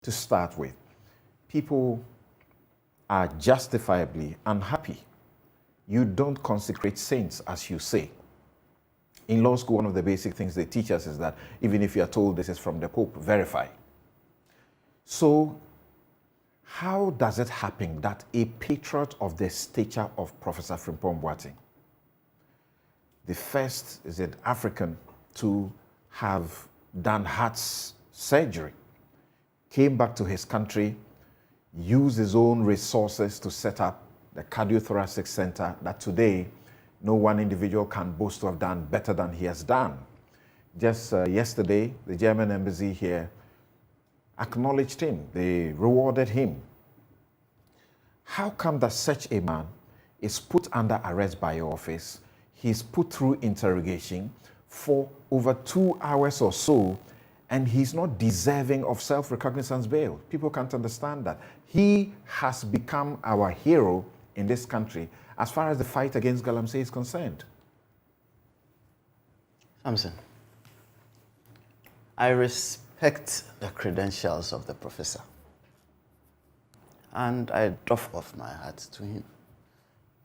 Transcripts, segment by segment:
To start with, people are justifiably unhappy. You don't consecrate saints, as you say. In law school, one of the basic things they teach us is that even if you are told this is from the Pope, verify. So, how does it happen that a patriot of the stature of Professor Frimpong Boateng, the first, is it African, to have done heart surgery, came back to his country, used his own resources to set up the cardiothoracic center that today no one individual can boast to have done better than he has done. Just yesterday, the German embassy here acknowledged him. They rewarded him. How come that such a man is put under arrest by your office? He's put through interrogation for over 2 hours or so, and he's not deserving of self-recognizance bail. People can't understand that. He has become our hero in this country as far as the fight against Galamsey is concerned. Samson, I respect the credentials of the professor, and I doff off my hat to him.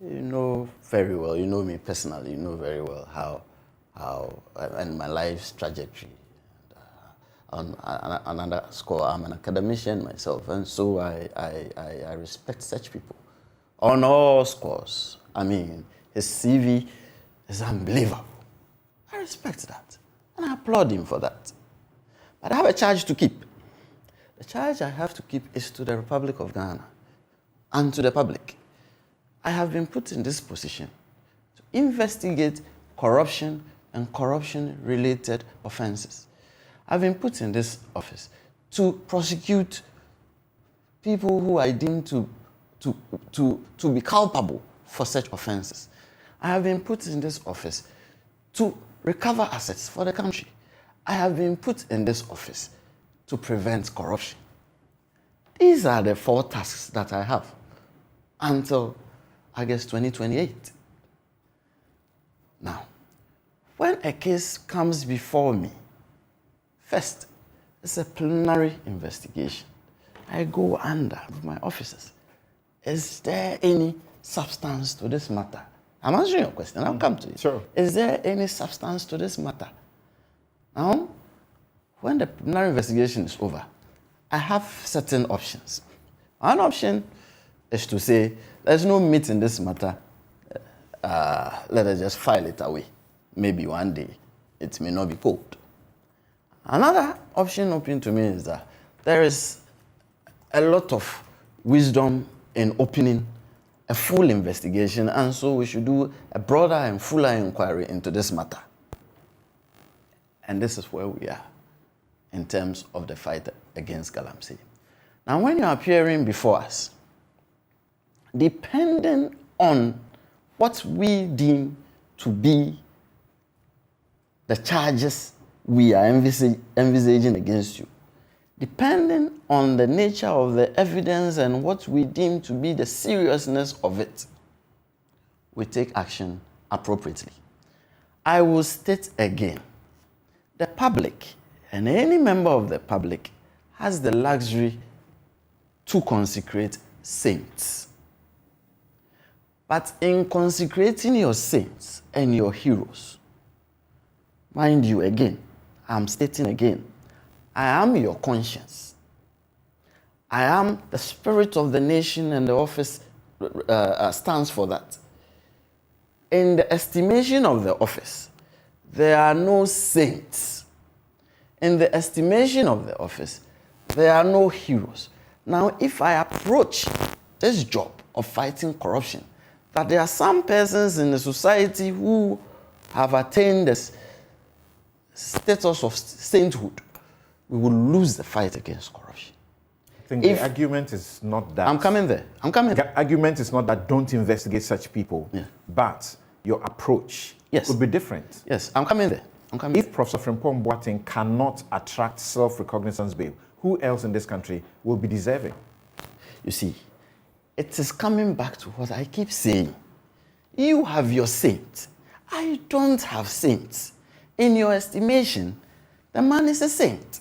You know very well, you know me personally, you know very well how and my life's trajectory. On another score, I'm an academician myself, and so I respect such people on all scores. I mean, his CV is unbelievable. I respect that, and I applaud him for that. But I have a charge to keep. The charge I have to keep is to the Republic of Ghana and to the public. I have been put in this position to investigate corruption and corruption-related offenses. I've been put in this office to prosecute people who I deem to be culpable for such offenses. I have been put in this office to recover assets for the country. I have been put in this office to prevent corruption. These are the 4 tasks that I have until August 2028. Now, when a case comes before me, first, it's a preliminary investigation. I go under with my officers. Is there any substance to this matter? I'm answering your question. I'll come to it. Sure. Is there any substance to this matter? Now, when the preliminary investigation is over, I have certain options. One option is to say, there's no meat in this matter. Let us just file it away. Maybe one day it may not be cold. Another option open to me is that there is a lot of wisdom in opening a full investigation, and so we should do a broader and fuller inquiry into this matter. And this is where we are in terms of the fight against Galamsey. Now, when you're appearing before us, depending on what we deem to be the charges we are envisaging against you, depending on the nature of the evidence and what we deem to be the seriousness of it, we take action appropriately. I will state again, the public and any member of the public has the luxury to consecrate saints. But in consecrating your saints and your heroes, mind you again, I'm stating again, I am your conscience. I am the spirit of the nation, and the office stands for that. In the estimation of the office, there are no saints. In the estimation of the office, there are no heroes. Now, if I approach this job of fighting corruption, that there are some persons in the society who have attained this status of sainthood, we will lose the fight against corruption. I think the argument is not that. I'm coming there. The argument is not that don't investigate such people, but your approach would be different. Yes, I'm coming there. If Professor Frimpong Boateng cannot attract self-recognizance bail, who else in this country will be deserving? You see, it is coming back to what I keep saying. You have your saints. I don't have saints. In your estimation, the man is a saint.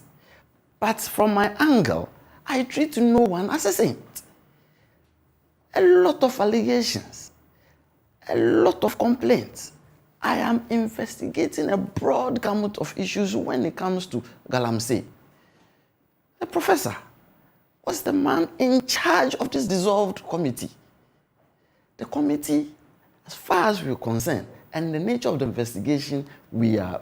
But from my angle, I treat no one as a saint. A lot of allegations, a lot of complaints. I am investigating a broad gamut of issues when it comes to Galamsey. The professor was the man in charge of this dissolved committee. The committee, as far as we're concerned, and the nature of the investigation we are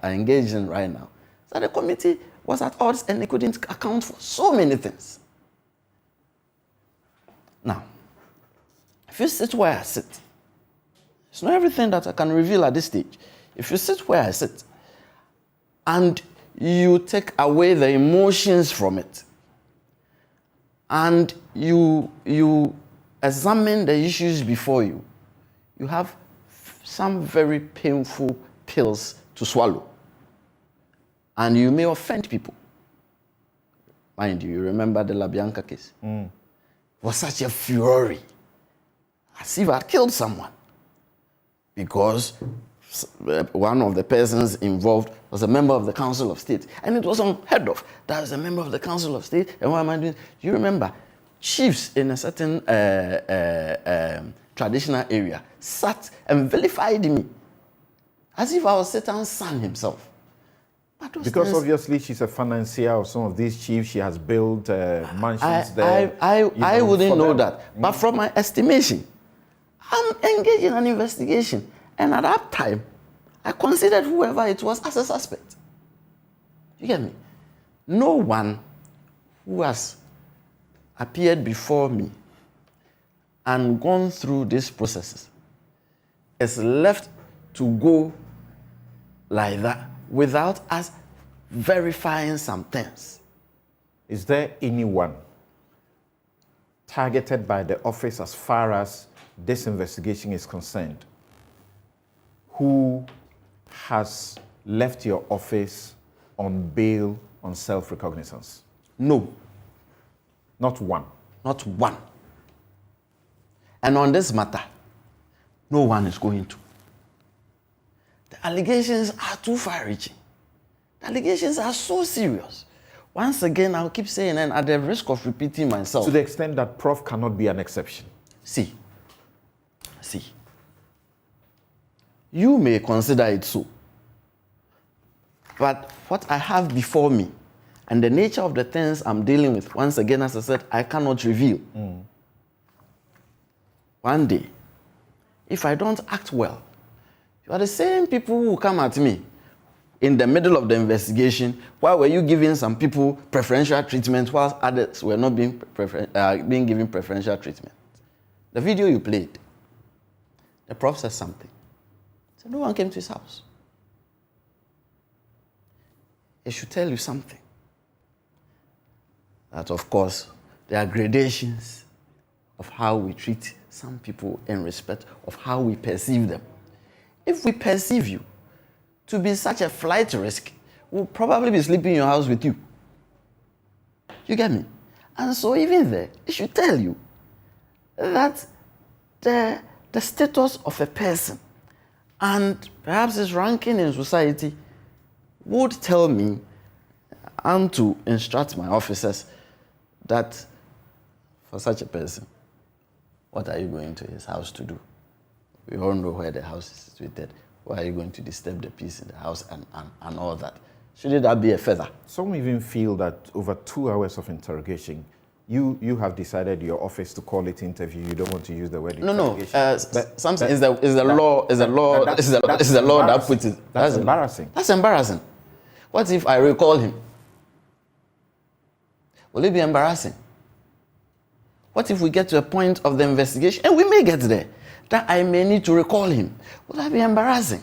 engaged in right now, so the committee was at odds and they couldn't account for so many things. Now, if you sit where I sit, it's not everything that I can reveal at this stage. If you sit where I sit and you take away the emotions from it and you examine the issues before you, you have some very painful pills to swallow. And you may offend people. Mind you remember the Bianca case? It was such a fury, as if I had killed someone. Because one of the persons involved was a member of the Council of State. And it was unheard of. That was a member of the Council of State. And what am I doing? Do you remember? Chiefs in a certain traditional area sat and vilified me as if I was Satan's son himself. Because obviously she's a financier of some of these chiefs. She has built mansions there. I wouldn't know that. But from my estimation, I'm engaged in an investigation. And at that time, I considered whoever it was as a suspect. You get me? No one who has appeared before me and gone through these processes is left to go like that without us verifying some things. Is there anyone targeted by the office as far as this investigation is concerned who has left your office on bail on self-recognizance? No. Not one? Not one. And on this matter, no one is going to. The allegations are too far-reaching. The allegations are so serious. Once again, I'll keep saying, and at the risk of repeating myself. To the extent that Prof cannot be an exception. See. You may consider it so. But what I have before me and the nature of the things I'm dealing with, once again, as I said, I cannot reveal. One day, if I don't act well, you are the same people who come at me in the middle of the investigation. Why were you giving some people preferential treatment whilst others were not being given preferential treatment? The video you played, the prof said something. So no one came to his house. It should tell you something. That, of course, there are gradations of how we treat some people in respect of how we perceive them. If we perceive you to be such a flight risk, we'll probably be sleeping in your house with you. You get me? And so even there, it should tell you that the status of a person and perhaps his ranking in society would tell me and to instruct my officers that for such a person, what are you going to his house to do? We all know where the house is situated. Why are you going to disturb the peace in the house and all that? Shouldn't that be a feather? Some even feel that over 2 hours of interrogation, you have decided your office to call it interview. You don't want to use the word interrogation. Something is the law that puts it. That's embarrassing. That's embarrassing. What if I recall him? Will it be embarrassing? What if we get to a point of the investigation, and we may get there, that I may need to recall him? Would that be embarrassing?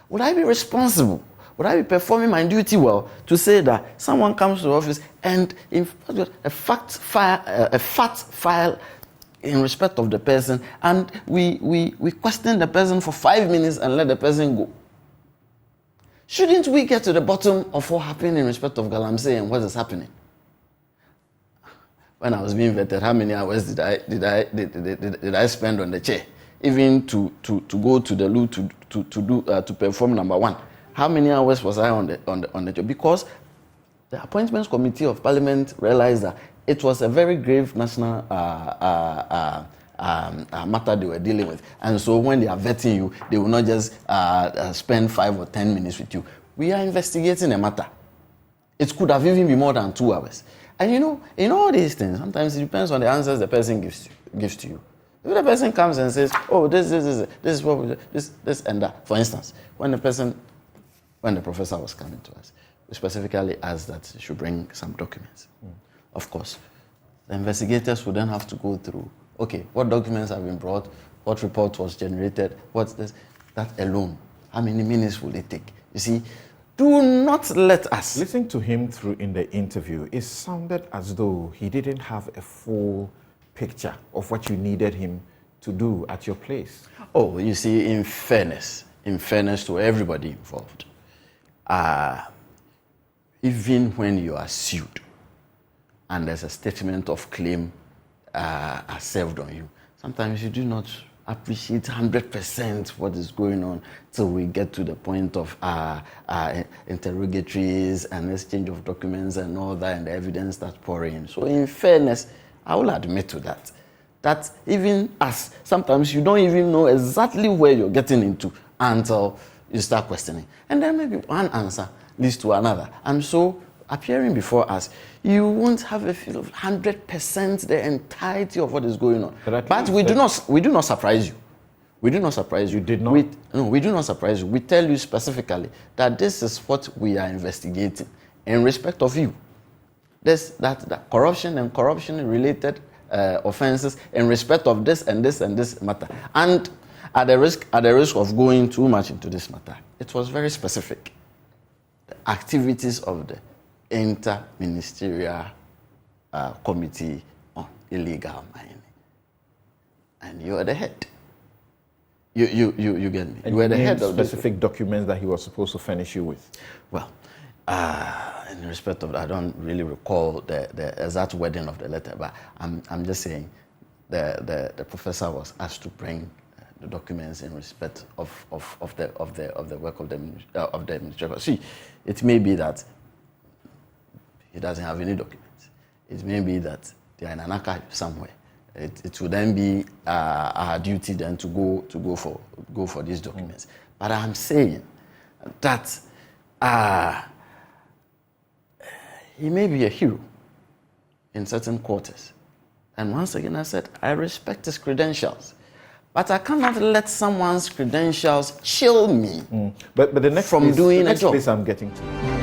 Would I be responsible? Would I be performing my duty well to say that someone comes to the office and a fact file in respect of the person, and we question the person for 5 minutes and let the person go? Shouldn't we get to the bottom of what happened in respect of Galamsey and what is happening? When I was being vetted, how many hours did I spend on the chair, even to go to the loo to perform number one? How many hours was I on the job? Because The Appointments Committee of Parliament realized that it was a very grave national matter they were dealing with. And so when they are vetting you, they will not just spend 5 or 10 minutes with you. We are investigating a matter. It could have even been more than 2 hours. And you know, in all these things, sometimes it depends on the answers the person gives to you. If the person comes and says, oh, this is what we do, this and that. For instance, when the professor was coming to us, we specifically asked that he should bring some documents. Of course, the investigators would then have to go through, okay, what documents have been brought, what report was generated, what's this, that alone. How many minutes will it take? You see, do not let us. Listening to him through in the interview, it sounded as though he didn't have a full picture of what you needed him to do at your place. Oh, you see, in fairness to everybody involved, even when you are sued and there's a statement of claim served on you, sometimes you do not appreciate 100% what is going on till we get to the point of interrogatories and exchange of documents and all that, and the evidence starts pouring in. So in fairness, I will admit to that even us, sometimes you don't even know exactly where you're getting into until you start questioning. And then maybe one answer leads to another. And so appearing before us, you won't have a feel of 100% the entirety of what is going on. But we do not surprise you. We do not surprise you. You did not? We do not surprise you. We tell you specifically that this is what we are investigating in respect of you. That corruption and corruption-related offences in respect of this and this and this matter. And at the risk of going too much into this matter, it was very specific. The activities of the Inter-Ministerial Committee on Illegal Mining. And you are the head. You get me? And you were the head of specific documents that he was supposed to furnish you with. Well, in respect of that, I don't really recall the exact wording of the letter, but I'm just saying the professor was asked to bring the documents in respect of the work of the administrator. See, it may be that he doesn't have any documents. It may be that they are in an archive somewhere. It would then be our duty then to go for these documents. But I'm saying that he may be a hero in certain quarters. And once again, I said, I respect his credentials. But I cannot let someone's credentials chill me But the next from place, doing the a next job. place I'm getting to.